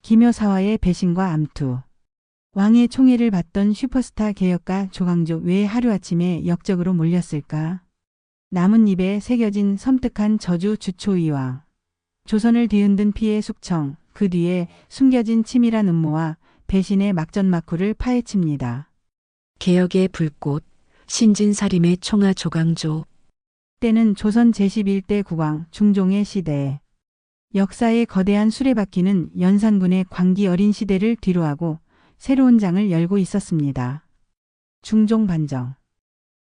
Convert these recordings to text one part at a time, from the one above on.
기묘사화의 배신과 암투. 왕의 총애를 받던 슈퍼스타 개혁가 조광조 왜 하루아침에 역적으로 몰렸을까? 나뭇잎에 새겨진 섬뜩한 저주 주초위왕. 조선을 뒤흔든 피해 숙청, 그 뒤에 숨겨진 치밀한 음모와 배신의 막전막후를 파헤칩니다. 개혁의 불꽃, 신진사림의 총아 조광조. 때는 조선 제11대 국왕 중종의 시대. 역사의 거대한 수레바퀴는 연산군의 광기 어린 시대를 뒤로하고 새로운 장을 열고 있었습니다. 중종 반정.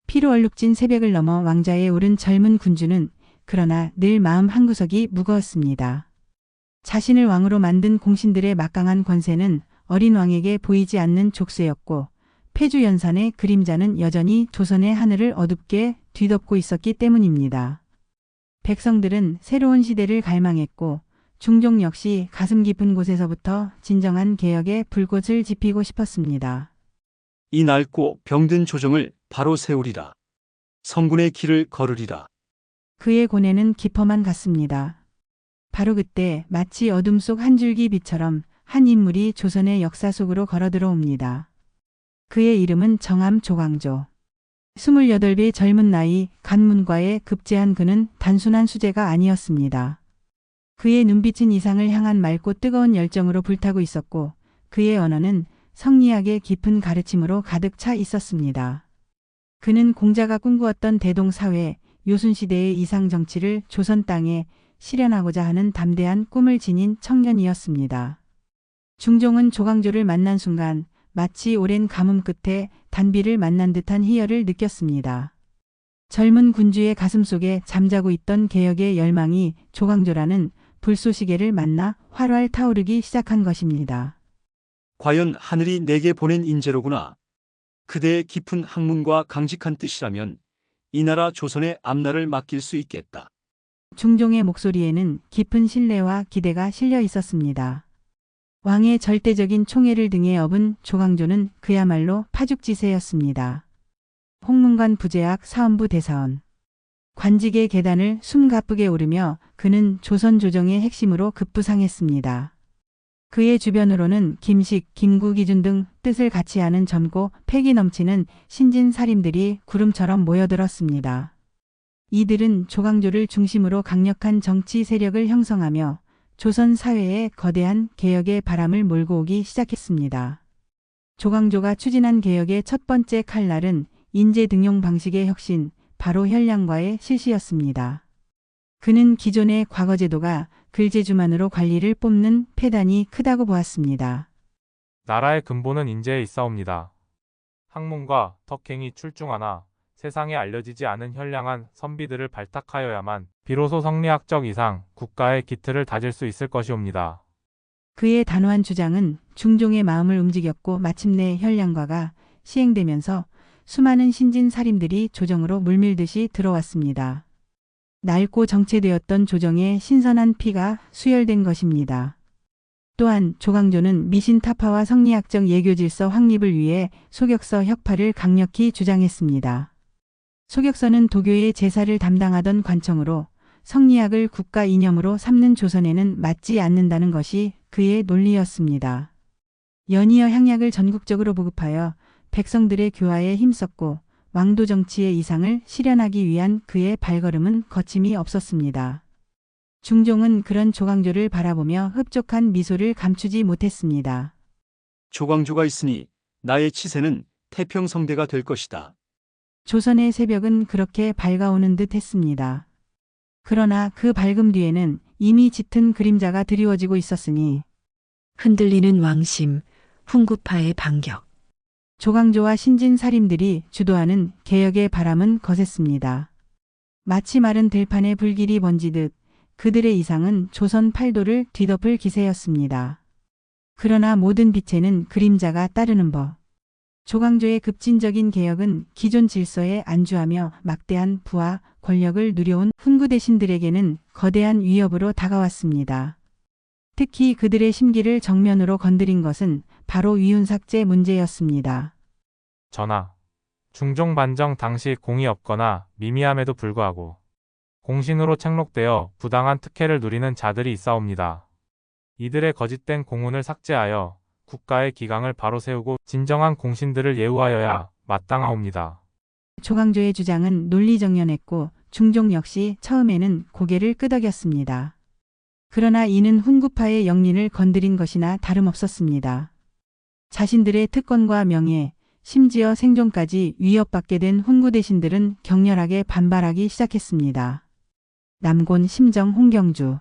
피로 얼룩진 새벽을 넘어 왕좌에 오른 젊은 군주는 그러나 늘 마음 한구석이 무거웠습니다. 자신을 왕으로 만든 공신들의 막강한 권세는 어린 왕에게 보이지 않는 족쇄였고 폐주연산의 그림자는 여전히 조선의 하늘을 어둡게 뒤덮고 있었기 때문입니다. 백성들은 새로운 시대를 갈망했고 중종 역시 가슴 깊은 곳에서부터 진정한 개혁의 불꽃을 지피고 싶었습니다. 이 낡고 병든 조정을 바로 세우리라. 성군의 길을 걸으리라. 그의 고뇌는 깊어만 갔습니다. 바로 그때 마치 어둠 속 한 줄기 빛처럼 한 인물이 조선의 역사 속으로 걸어들어옵니다. 그의 이름은 정암 조광조. 28의 젊은 나이 간문과에 급제한 그는 단순한 수재가 아니었습니다. 그의 눈빛은 이상을 향한 맑고 뜨거운 열정으로 불타고 있었고 그의 언어는 성리학의 깊은 가르침으로 가득 차 있었습니다. 그는 공자가 꿈꾸었던 대동사회, 요순시대의 이상 정치를 조선 땅에 실현하고자 하는 담대한 꿈을 지닌 청년이었습니다. 중종은 조광조를 만난 순간 마치 오랜 가뭄 끝에 단비를 만난 듯한 희열을 느꼈습니다. 젊은 군주의 가슴 속에 잠자고 있던 개혁의 열망이 조광조라는 불쏘시개를 만나 활활 타오르기 시작한 것입니다. 과연 하늘이 내게 보낸 인재로구나. 그대의 깊은 학문과 강직한 뜻이라면 이 나라 조선의 앞날을 맡길 수 있겠다. 중종의 목소리에는 깊은 신뢰와 기대가 실려 있었습니다. 왕의 절대적인 총애를 등에 업은 조광조는 그야말로 파죽지세였습니다. 홍문관 부제학 사헌부 대사원. 관직의 계단을 숨가쁘게 오르며 그는 조선 조정의 핵심으로 급부상했습니다. 그의 주변으로는 김식, 김구기준 등 뜻을 같이 아는 젊고 패기 넘치는 신진사림들이 구름처럼 모여들었습니다. 이들은 조광조를 중심으로 강력한 정치 세력을 형성하며 조선 사회에 거대한 개혁의 바람을 몰고 오기 시작했습니다. 조광조가 추진한 개혁의 첫 번째 칼날은 인재 등용 방식의 혁신, 바로 현량과의 실시였습니다. 그는 기존의 과거제도가 글재주만으로 관리를 뽑는 폐단이 크다고 보았습니다. 나라의 근본은 인재에 있사옵니다. 학문과 덕행이 출중하나 세상에 알려지지 않은 현량한 선비들을 발탁하여야만 비로소 성리학적 이상 국가의 기틀을 다질 수 있을 것이옵니다. 그의 단호한 주장은 중종의 마음을 움직였고 마침내 현량과가 시행되면서 수많은 신진사림들이 조정으로 물밀듯이 들어왔습니다. 낡고 정체되었던 조정에 신선한 피가 수혈된 것입니다. 또한 조광조는 미신타파와 성리학적 예교질서 확립을 위해 소격서 혁파를 강력히 주장했습니다. 소격서는 도교의 제사를 담당하던 관청으로 성리학을 국가 이념으로 삼는 조선에는 맞지 않는다는 것이 그의 논리였습니다. 연이어 향약을 전국적으로 보급하여 백성들의 교화에 힘썼고 왕도 정치의 이상을 실현하기 위한 그의 발걸음은 거침이 없었습니다. 중종은 그런 조광조를 바라보며 흡족한 미소를 감추지 못했습니다. 조광조가 있으니 나의 치세는 태평성대가 될 것이다. 조선의 새벽은 그렇게 밝아오는 듯 했습니다. 그러나 그 밝음 뒤에는 이미 짙은 그림자가 드리워지고 있었으니 흔들리는 왕심, 훈구파의 반격. 조광조와 신진사림들이 주도하는 개혁의 바람은 거셌습니다. 마치 마른 들판에 불길이 번지듯 그들의 이상은 조선 팔도를 뒤덮을 기세였습니다. 그러나 모든 빛에는 그림자가 따르는 법. 조광조의 급진적인 개혁은 기존 질서에 안주하며 막대한 부와 권력을 누려온 훈구 대신들에게는 거대한 위협으로 다가왔습니다. 특히 그들의 심기를 정면으로 건드린 것은 바로 위훈삭제 문제였습니다. 전하, 중종 반정 당시 공이 없거나 미미함에도 불구하고 공신으로 책록되어 부당한 특혜를 누리는 자들이 있사옵니다. 이들의 거짓된 공훈을 삭제하여 국가의 기강을 바로 세우고 진정한 공신들을 예우하여야 마땅하옵니다. 조광조의 주장은 논리정연했고 중종 역시 처음에는 고개를 끄덕였습니다. 그러나 이는 훈구파의 영린을 건드린 것이나 다름없었습니다. 자신들의 특권과 명예, 심지어 생존까지 위협받게 된 훈구 대신들은 격렬하게 반발하기 시작했습니다. 남곤, 심정, 홍경주.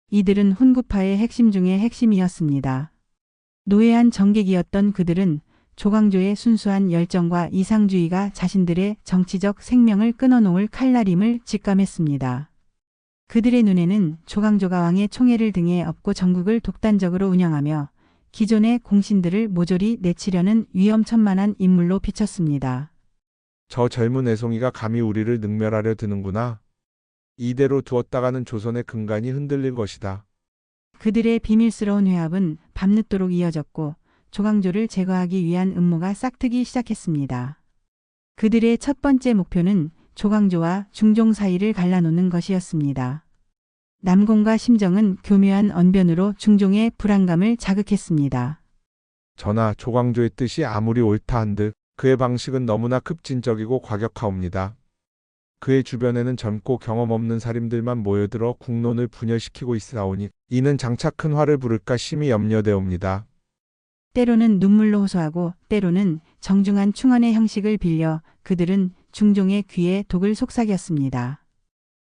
이들은 훈구파의 핵심 중의 핵심이었습니다. 노예한 정객이었던 그들은 조광조의 순수한 열정과 이상주의가 자신들의 정치적 생명을 끊어놓을 칼날임을 직감했습니다. 그들의 눈에는 조광조가 왕의 총애를 등에 업고 전국을 독단적으로 운영하며 기존의 공신들을 모조리 내치려는 위험천만한 인물로 비쳤습니다. 저 젊은 애송이가 감히 우리를 능멸하려 드는구나. 이대로 두었다가는 조선의 근간이 흔들릴 것이다. 그들의 비밀스러운 회합은 밤늦도록 이어졌고 조광조를 제거하기 위한 음모가 싹트기 시작했습니다. 그들의 첫 번째 목표는 조광조와 중종 사이를 갈라놓는 것이었습니다. 남곤과 심정은 교묘한 언변으로 중종의 불안감을 자극했습니다. 전하, 조광조의 뜻이 아무리 옳다 한들 그의 방식은 너무나 급진적이고 과격하옵니다. 그의 주변에는 젊고 경험 없는 사림들만 모여들어 국론을 분열시키고 있사오니 이는 장차 큰 화를 부를까 심히 염려되옵니다. 때로는 눈물로 호소하고 때로는 정중한 충언의 형식을 빌려 그들은 중종의 귀에 독을 속삭였습니다.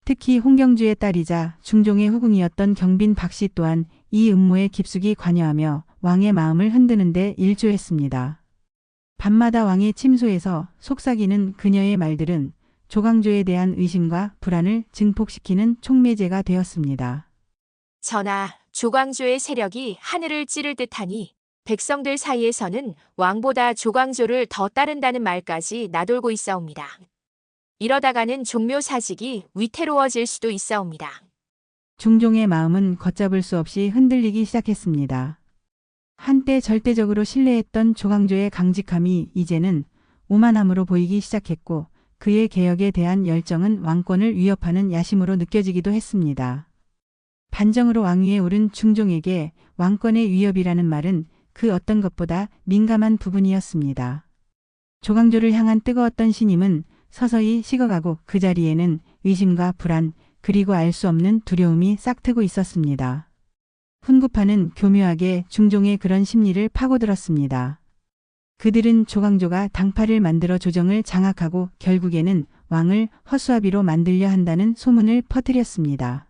특히 홍경주의 딸이자 중종의 후궁이었던 경빈 박씨 또한 이 음모에 깊숙이 관여하며 왕의 마음을 흔드는 데 일조했습니다. 밤마다 왕의 침소에서 속삭이는 그녀의 말들은 조광조에 대한 의심과 불안을 증폭시키는 촉매제가 되었습니다. 전하, 조광조의 세력이 하늘을 찌를 듯하니 백성들 사이에서는 왕보다 조광조를 더 따른다는 말까지 나돌고 있사옵니다. 이러다가는 종묘 사직이 위태로워질 수도 있사옵니다. 중종의 마음은 걷잡을 수 없이 흔들리기 시작했습니다. 한때 절대적으로 신뢰했던 조광조의 강직함이 이제는 오만함으로 보이기 시작했고 그의 개혁에 대한 열정은 왕권을 위협하는 야심으로 느껴지기도 했습니다. 반정으로 왕위에 오른 중종에게 왕권의 위협이라는 말은 그 어떤 것보다 민감한 부분이었습니다. 조광조를 향한 뜨거웠던 신임은 서서히 식어가고 그 자리에는 의심과 불안 그리고 알 수 없는 두려움이 싹트고 있었습니다. 훈구파는 교묘하게 중종의 그런 심리를 파고들었습니다. 그들은 조광조가 당파를 만들어 조정을 장악하고 결국에는 왕을 허수아비로 만들려 한다는 소문을 퍼뜨렸습니다.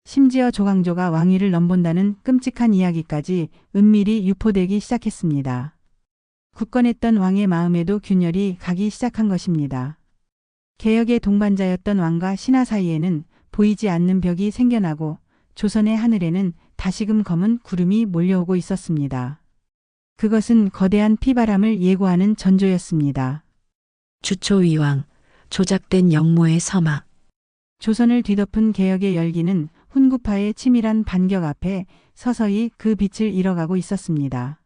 심지어 조광조가 왕위를 넘본다는 끔찍한 이야기까지 은밀히 유포되기 시작했습니다. 굳건했던 왕의 마음에도 균열이 가기 시작한 것입니다. 개혁의 동반자였던 왕과 신하 사이에는 보이지 않는 벽이 생겨나고 조선의 하늘에는 다시금 검은 구름이 몰려오고 있었습니다. 그것은 거대한 피바람을 예고하는 전조였습니다. 주초위왕, 조작된 영모의 서막. 조선을 뒤덮은 개혁의 열기는 훈구파의 치밀한 반격 앞에 서서히 그 빛을 잃어가고 있었습니다.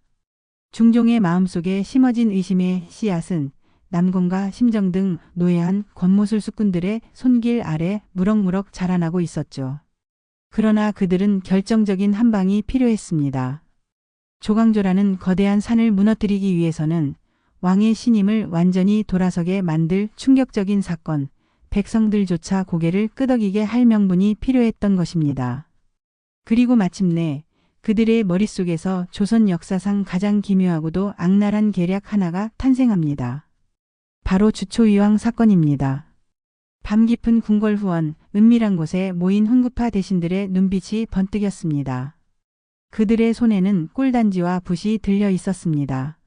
중종의 마음속에 심어진 의심의 씨앗은 남곤과 심정 등 노예한 권모술 수꾼들의 손길 아래 무럭무럭 자라나고 있었죠. 그러나 그들은 결정적인 한 방이 필요했습니다. 조광조라는 거대한 산을 무너뜨리기 위해서는 왕의 신임을 완전히 돌아서게 만들 충격적인 사건, 백성들조차 고개를 끄덕이게 할 명분이 필요했던 것입니다. 그리고 마침내 그들의 머릿속에서 조선 역사상 가장 기묘하고도 악랄한 계략 하나가 탄생합니다. 바로 주초위왕 사건입니다. 밤 깊은 궁궐 후원, 은밀한 곳에 모인 훈구파 대신들의 눈빛이 번뜩였습니다. 그들의 손에는 꿀단지와 붓이 들려 있었습니다.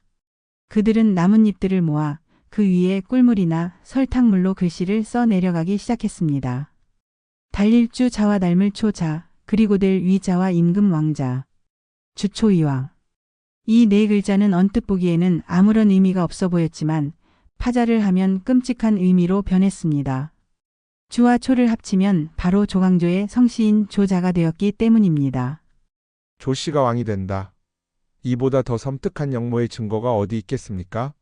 그들은 나뭇잎들을 모아 그 위에 꿀물이나 설탕물로 글씨를 써 내려가기 시작했습니다. 달릴주 자와 닮을 초자, 그리고 될 위자와 임금 왕자. 주초위왕. 이 네 글자는 언뜻 보기에는 아무런 의미가 없어 보였지만 파자를 하면 끔찍한 의미로 변했습니다. 주와 초를 합치면 바로 조광조의 성씨인 조자가 되었기 때문입니다. 조씨가 왕이 된다. 이보다 더 섬뜩한 영모의 증거가 어디 있겠습니까?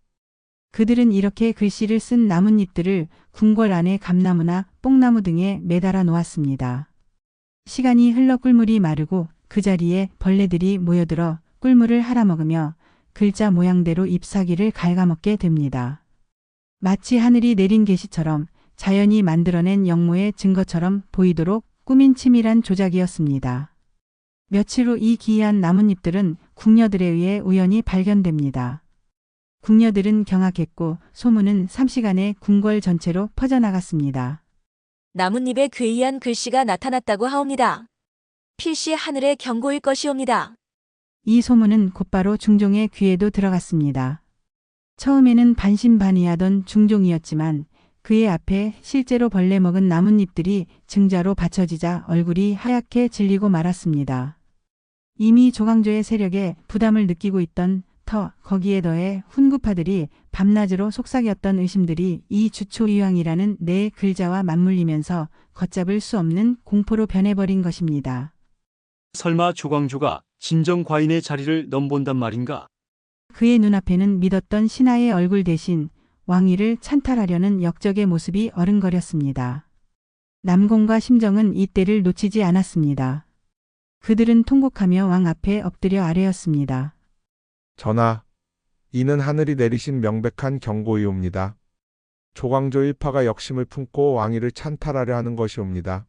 그들은 이렇게 글씨를 쓴 나뭇잎들을 궁궐 안에 감나무나 뽕나무 등에 매달아 놓았습니다. 시간이 흘러 꿀물이 마르고 그 자리에 벌레들이 모여들어 꿀물을 할아먹으며 글자 모양대로 잎사귀를 갉아먹게 됩니다. 마치 하늘이 내린 계시처럼 자연이 만들어낸 영모의 증거처럼 보이도록 꾸민 치밀한 조작이었습니다. 며칠 후 이 기이한 나뭇잎들은 궁녀들에 의해 우연히 발견됩니다. 궁녀들은 경악했고 소문은 3시간에 궁궐 전체로 퍼져나갔습니다. 나뭇잎에 괴이한 글씨가 나타났다고 하옵니다. 필시 하늘의 경고일 것이옵니다. 이 소문은 곧바로 중종의 귀에도 들어갔습니다. 처음에는 반신반의하던 중종이었지만 그의 앞에 실제로 벌레 먹은 나뭇잎들이 증자로 받쳐지자 얼굴이 하얗게 질리고 말았습니다. 이미 조광조의 세력에 부담을 느끼고 있던 거기에 더해 훈구파들이 밤낮으로 속삭였던 의심들이 이 주초위왕이라는 네 글자와 맞물리면서 걷잡을 수 없는 공포로 변해버린 것입니다. 설마 조광조가 진정 과인의 자리를 넘본단 말인가? 그의 눈앞에는 믿었던 신하의 얼굴 대신 왕위를 찬탈하려는 역적의 모습이 어른거렸습니다. 남공과 심정은 이때를 놓치지 않았습니다. 그들은 통곡하며 왕 앞에 엎드려 아뢰었습니다. 전하, 이는 하늘이 내리신 명백한 경고이옵니다. 조광조 일파가 역심을 품고 왕위를 찬탈하려 하는 것이옵니다.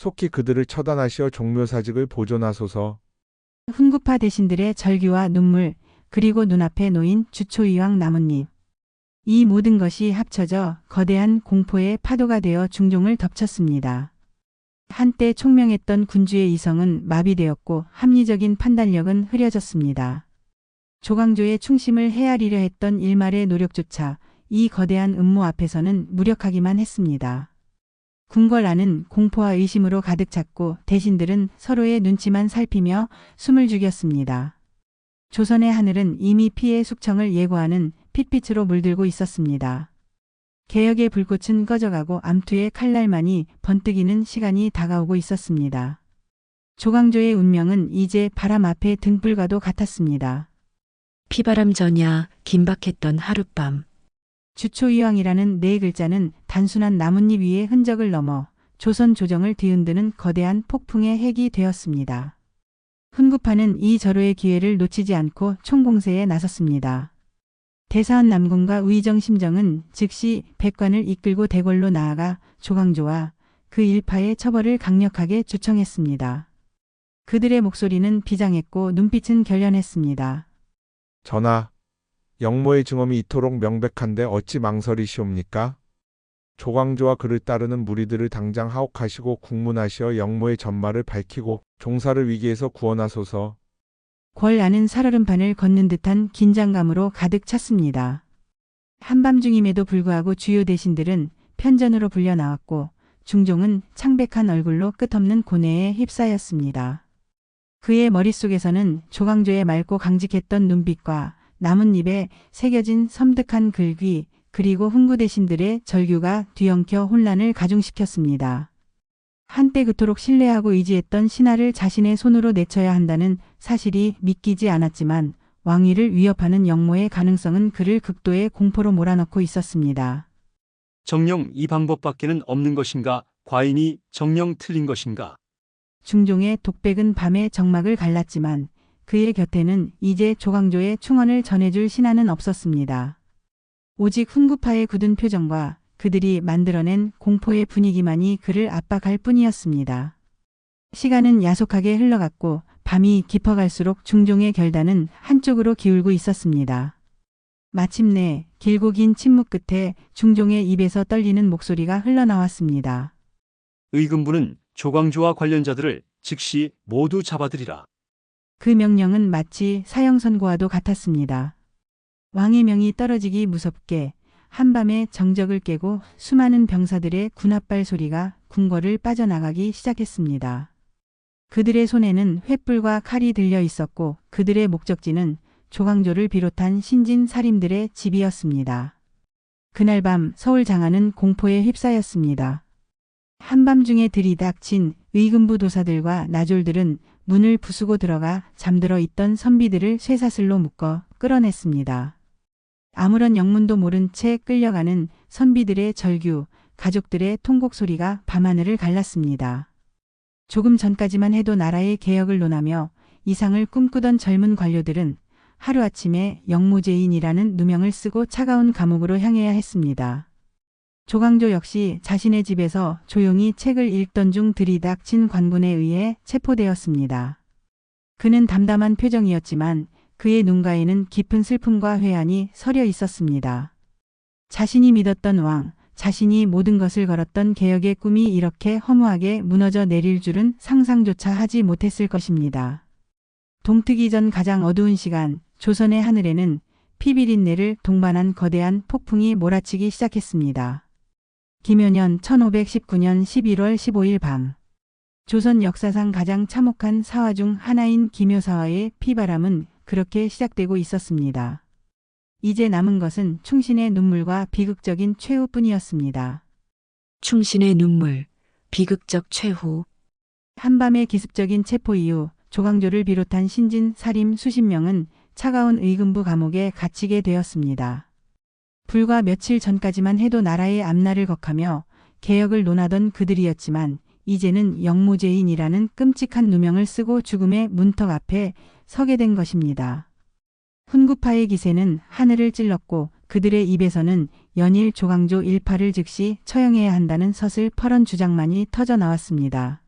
속히 그들을 처단하시어 종묘사직을 보존하소서. 훈구파 대신들의 절규와 눈물, 그리고 눈앞에 놓인 주초이왕 나뭇잎. 이 모든 것이 합쳐져 거대한 공포의 파도가 되어 중종을 덮쳤습니다. 한때 총명했던 군주의 이성은 마비되었고 합리적인 판단력은 흐려졌습니다. 조광조의 충심을 헤아리려 했던 일말의 노력조차 이 거대한 음모 앞에서는 무력하기만 했습니다. 궁궐 안은 공포와 의심으로 가득 찼고 대신들은 서로의 눈치만 살피며 숨을 죽였습니다. 조선의 하늘은 이미 피해 숙청을 예고하는 핏빛으로 물들고 있었습니다. 개혁의 불꽃은 꺼져가고 암투의 칼날만이 번뜩이는 시간이 다가오고 있었습니다. 조광조의 운명은 이제 바람 앞에 등불과도 같았습니다. 피바람 전야 긴박했던 하룻밤. 주초이왕이라는 네 글자는 단순한 나뭇잎 위의 흔적을 넘어 조선 조정을 뒤흔드는 거대한 폭풍의 핵이 되었습니다. 훈구파는 이 절호의 기회를 놓치지 않고 총공세에 나섰습니다. 대사원 남궁과 우의정 심정은 즉시 백관을 이끌고 대궐로 나아가 조광조와 그 일파의 처벌을 강력하게 주청했습니다. 그들의 목소리는 비장했고 눈빛은 결연했습니다. 전하, 영모의 증언이 이토록 명백한데 어찌 망설이시옵니까? 조광조와 그를 따르는 무리들을 당장 하옥하시고 국문하시어 영모의 전말을 밝히고 종사를 위기에서 구원하소서. 궐 안은 살얼음판을 걷는 듯한 긴장감으로 가득 찼습니다. 한밤중임에도 불구하고 주요 대신들은 편전으로 불려 나왔고 중종은 창백한 얼굴로 끝없는 고뇌에 휩싸였습니다. 그의 머릿속에서는 조광조의 맑고 강직했던 눈빛과 나뭇잎에 새겨진 섬뜩한 글귀 그리고 훈구 대신들의 절규가 뒤엉켜 혼란을 가중시켰습니다. 한때 그토록 신뢰하고 의지했던 신하를 자신의 손으로 내쳐야 한다는 사실이 믿기지 않았지만 왕위를 위협하는 영모의 가능성은 그를 극도의 공포로 몰아넣고 있었습니다. 정녕 이 방법밖에는 없는 것인가? 과인이 정녕 틀린 것인가? 중종의 독백은 밤의 정막을 갈랐지만 그의 곁에는 이제 조광조의 충언을 전해줄 신하는 없었습니다. 오직 훈구파의 굳은 표정과 그들이 만들어낸 공포의 분위기만이 그를 압박할 뿐이었습니다. 시간은 야속하게 흘러갔고 밤이 깊어갈수록 중종의 결단은 한쪽으로 기울고 있었습니다. 마침내 길고 긴 침묵 끝에 중종의 입에서 떨리는 목소리가 흘러나왔습니다. 의금부는 조광조와 관련자들을 즉시 모두 잡아들이라. 그 명령은 마치 사형 선고와도 같았습니다. 왕의 명이 떨어지기 무섭게 한밤에 정적을 깨고 수많은 병사들의 군합발 소리가 궁궐을 빠져나가기 시작했습니다. 그들의 손에는 횃불과 칼이 들려 있었고 그들의 목적지는 조광조를 비롯한 신진 살인들의 집이었습니다. 그날 밤 서울 장안은 공포에 휩싸였습니다. 한밤중에 들이닥친 의금부 도사들과 나졸들은 문을 부수고 들어가 잠들어 있던 선비들을 쇠사슬로 묶어 끌어냈습니다. 아무런 영문도 모른 채 끌려가는 선비들의 절규, 가족들의 통곡 소리가 밤하늘을 갈랐습니다. 조금 전까지만 해도 나라의 개혁을 논하며 이상을 꿈꾸던 젊은 관료들은 하루아침에 영무제인이라는 누명을 쓰고 차가운 감옥으로 향해야 했습니다. 조광조 역시 자신의 집에서 조용히 책을 읽던 중 들이닥친 관군에 의해 체포되었습니다. 그는 담담한 표정이었지만 그의 눈가에는 깊은 슬픔과 회한이 서려 있었습니다. 자신이 믿었던 왕, 자신이 모든 것을 걸었던 개혁의 꿈이 이렇게 허무하게 무너져 내릴 줄은 상상조차 하지 못했을 것입니다. 동트기 전 가장 어두운 시간, 조선의 하늘에는 피비린내를 동반한 거대한 폭풍이 몰아치기 시작했습니다. 김연년 1519년 11월 15일 밤. 조선 역사상 가장 참혹한 사화 중 하나인 김효사화의 피바람은 그렇게 시작되고 있었습니다. 이제 남은 것은 충신의 눈물과 비극적인 최후뿐이었습니다. 충신의 눈물, 비극적 최후. 한밤의 기습적인 체포 이후 조광조를 비롯한 신진 사림 수십 명은 차가운 의금부 감옥에 갇히게 되었습니다. 불과 며칠 전까지만 해도 나라의 앞날을 걱하며 개혁을 논하던 그들이었지만 이제는 영무제인이라는 끔찍한 누명을 쓰고 죽음의 문턱 앞에 서게 된 것입니다. 훈구파의 기세는 하늘을 찔렀고 그들의 입에서는 연일 조광조 일파를 즉시 처형해야 한다는 서슬퍼런 주장만이 터져 나왔습니다.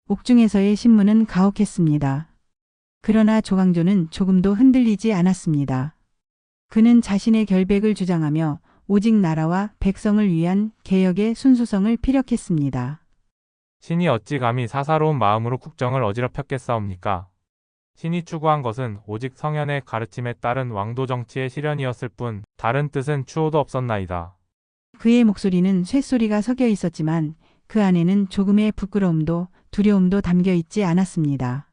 옥중에서의 신문은 가혹했습니다. 그러나 조광조는 조금도 흔들리지 않았습니다. 그는 자신의 결백을 주장하며 오직 나라와 백성을 위한 개혁의 순수성을 피력했습니다. 신이 어찌 감히 사사로운 마음으로 국정을 어지럽혔겠사옵니까? 신이 추구한 것은 오직 성현의 가르침에 따른 왕도 정치의 실현이었을 뿐 다른 뜻은 추호도 없었나이다. 그의 목소리는 쇳소리가 섞여 있었지만 그 안에는 조금의 부끄러움도 두려움도 담겨 있지 않았습니다.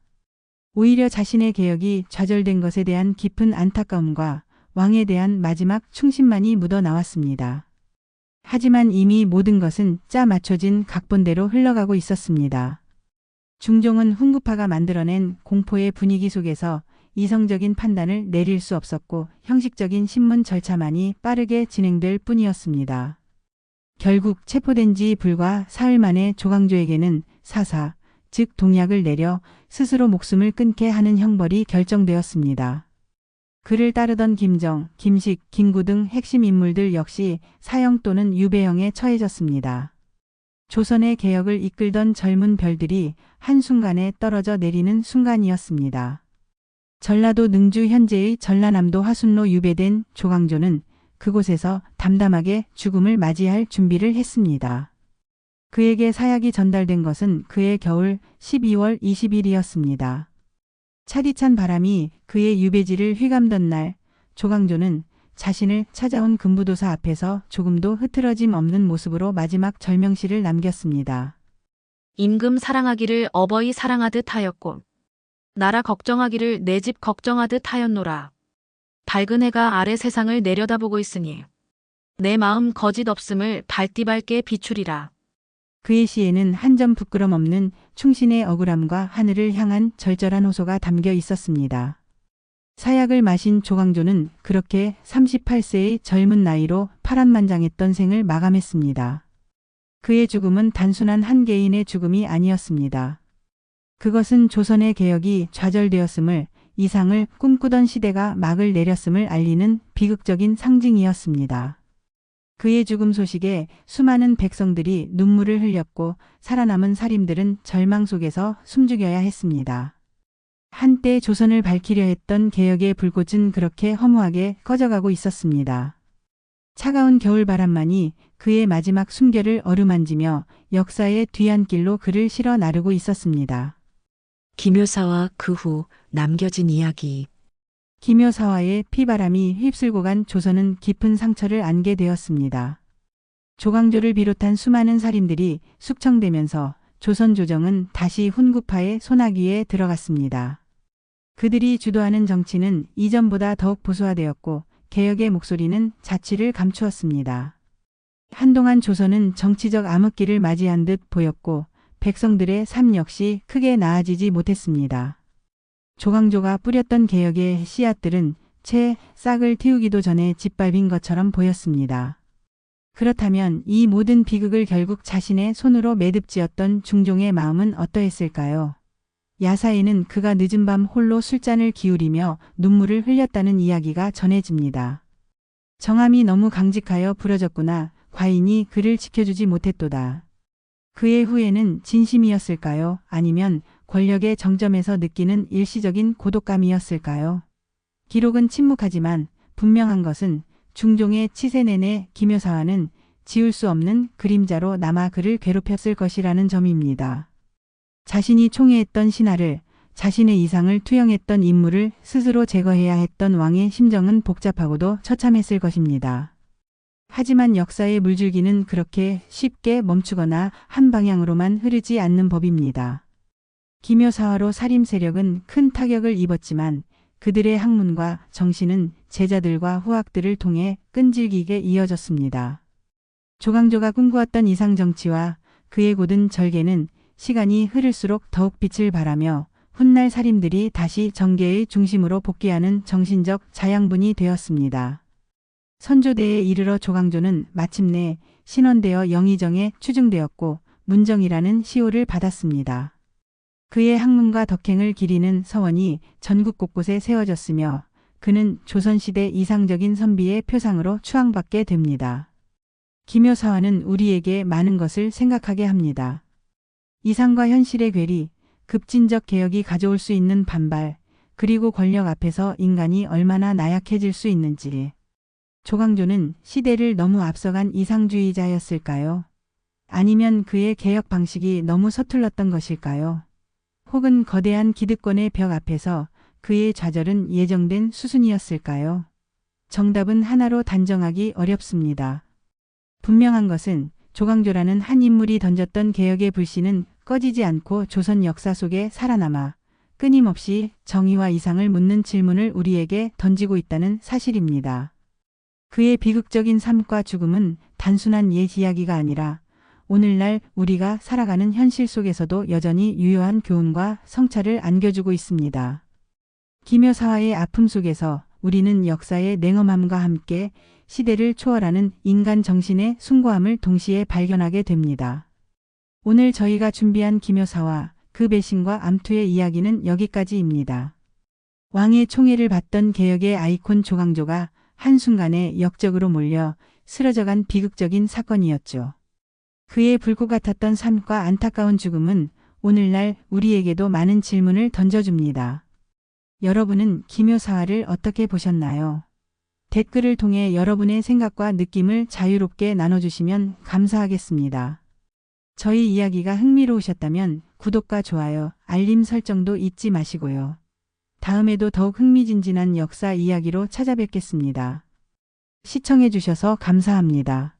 오히려 자신의 개혁이 좌절된 것에 대한 깊은 안타까움과 왕에 대한 마지막 충신만이 묻어 나왔습니다. 하지만 이미 모든 것은 짜 맞춰진 각본대로 흘러가고 있었습니다. 중종은 훈구파가 만들어낸 공포의 분위기 속에서 이성적인 판단을 내릴 수 없었고 형식적인 신문 절차만이 빠르게 진행될 뿐이었습니다. 결국 체포된 지 불과 사흘 만에 조광조에게는 사사, 즉 동약을 내려 스스로 목숨을 끊게 하는 형벌이 결정되었습니다. 그를 따르던 김정, 김식, 김구 등 핵심 인물들 역시 사형 또는 유배형에 처해졌습니다. 조선의 개혁을 이끌던 젊은 별들이 한순간에 떨어져 내리는 순간이었습니다. 전라도 능주 현재의 전라남도 화순로 유배된 조광조는 그곳에서 담담하게 죽음을 맞이할 준비를 했습니다. 그에게 사약이 전달된 것은 그해 겨울 12월 20일이었습니다. 차디찬 바람이 그의 유배지를 휘감던 날 조광조는 자신을 찾아온 금부도사 앞에서 조금도 흐트러짐 없는 모습으로 마지막 절명시를 남겼습니다. 임금 사랑하기를 어버이 사랑하듯 하였고 나라 걱정하기를 내 집 걱정하듯 하였노라. 밝은 해가 아래 세상을 내려다보고 있으니 내 마음 거짓 없음을 밝디밝게 비추리라. 그의 시에는 한 점 부끄럼 없는 충신의 억울함과 하늘을 향한 절절한 호소가 담겨 있었습니다. 사약을 마신 조광조는 그렇게 38세의 젊은 나이로 파란만장했던 생을 마감했습니다. 그의 죽음은 단순한 한 개인의 죽음이 아니었습니다. 그것은 조선의 개혁이 좌절되었음을, 이상을 꿈꾸던 시대가 막을 내렸음을 알리는 비극적인 상징이었습니다. 그의 죽음 소식에 수많은 백성들이 눈물을 흘렸고 살아남은 살인들은 절망 속에서 숨죽여야 했습니다. 한때 조선을 밝히려 했던 개혁의 불꽃은 그렇게 허무하게 꺼져가고 있었습니다. 차가운 겨울바람만이 그의 마지막 숨결을 어루만지며 역사의 뒤안길로 그를 실어 나르고 있었습니다. 김효사와 그 후 남겨진 이야기. 김효사와의 피바람이 휩쓸고 간 조선은 깊은 상처를 안게 되었습니다. 조광조를 비롯한 수많은 살인들이 숙청되면서 조선 조정은 다시 훈구파의 손아귀에 들어갔습니다. 그들이 주도하는 정치는 이전보다 더욱 보수화되었고 개혁의 목소리는 자취를 감추었습니다. 한동안 조선은 정치적 암흑기를 맞이한 듯 보였고 백성들의 삶 역시 크게 나아지지 못했습니다. 조광조가 뿌렸던 개혁의 씨앗들은 채 싹을 틔우기도 전에 짓밟힌 것처럼 보였습니다. 그렇다면 이 모든 비극을 결국 자신의 손으로 매듭지었던 중종의 마음은 어떠했을까요? 야사에는 그가 늦은 밤 홀로 술잔을 기울이며 눈물을 흘렸다는 이야기가 전해집니다. 정함이 너무 강직하여 부러졌구나. 과인이 그를 지켜주지 못했도다. 그의 후회는 진심이었을까요? 아니면 권력의 정점에서 느끼는 일시적인 고독감이었을까요? 기록은 침묵하지만 분명한 것은 중종의 치세 내내 김효사와는 지울 수 없는 그림자로 남아 그를 괴롭혔을 것이라는 점입니다. 자신이 총애했던 신하를, 자신의 이상을 투영했던 인물을 스스로 제거해야 했던 왕의 심정은 복잡하고도 처참했을 것입니다. 하지만 역사의 물줄기는 그렇게 쉽게 멈추거나 한 방향으로만 흐르지 않는 법입니다. 김효사화로 살림 세력은 큰 타격을 입었지만 그들의 학문과 정신은 제자들과 후학들을 통해 끈질기게 이어졌습니다. 조광조가 꿈꾸었던 이상 정치와 그의 고든 절개는 시간이 흐를수록 더욱 빛을 발하며 훗날 살인들이 다시 정계의 중심으로 복귀하는 정신적 자양분이 되었습니다. 선조대에 이르러 조광조는 마침내 신원되어 영의정에 추증되었고 문정이라는 시호를 받았습니다. 그의 학문과 덕행을 기리는 서원이 전국 곳곳에 세워졌으며 그는 조선시대 이상적인 선비의 표상으로 추앙받게 됩니다. 김효사화는 우리에게 많은 것을 생각하게 합니다. 이상과 현실의 괴리, 급진적 개혁이 가져올 수 있는 반발, 그리고 권력 앞에서 인간이 얼마나 나약해질 수 있는지. 조광조는 시대를 너무 앞서간 이상주의자였을까요? 아니면 그의 개혁 방식이 너무 서툴렀던 것일까요? 혹은 거대한 기득권의 벽 앞에서 그의 좌절은 예정된 수순이었을까요? 정답은 하나로 단정하기 어렵습니다. 분명한 것은 조광조라는 한 인물이 던졌던 개혁의 불씨는 꺼지지 않고 조선 역사 속에 살아남아 끊임없이 정의와 이상을 묻는 질문을 우리에게 던지고 있다는 사실입니다. 그의 비극적인 삶과 죽음은 단순한 옛 이야기가 아니라 오늘날 우리가 살아가는 현실 속에서도 여전히 유효한 교훈과 성찰을 안겨주고 있습니다. 김효사화의 아픔 속에서 우리는 역사의 냉엄함과 함께 시대를 초월하는 인간 정신의 숭고함을 동시에 발견하게 됩니다. 오늘 저희가 준비한 김효사화, 그 배신과 암투의 이야기는 여기까지입니다. 왕의 총애를 받던 개혁의 아이콘 조광조가 한순간에 역적으로 몰려 쓰러져간 비극적인 사건이었죠. 그의 불꽃 같았던 삶과 안타까운 죽음은 오늘날 우리에게도 많은 질문을 던져줍니다. 여러분은 김효사화를 어떻게 보셨나요? 댓글을 통해 여러분의 생각과 느낌을 자유롭게 나눠주시면 감사하겠습니다. 저희 이야기가 흥미로우셨다면 구독과 좋아요, 알림 설정도 잊지 마시고요. 다음에도 더욱 흥미진진한 역사 이야기로 찾아뵙겠습니다. 시청해주셔서 감사합니다.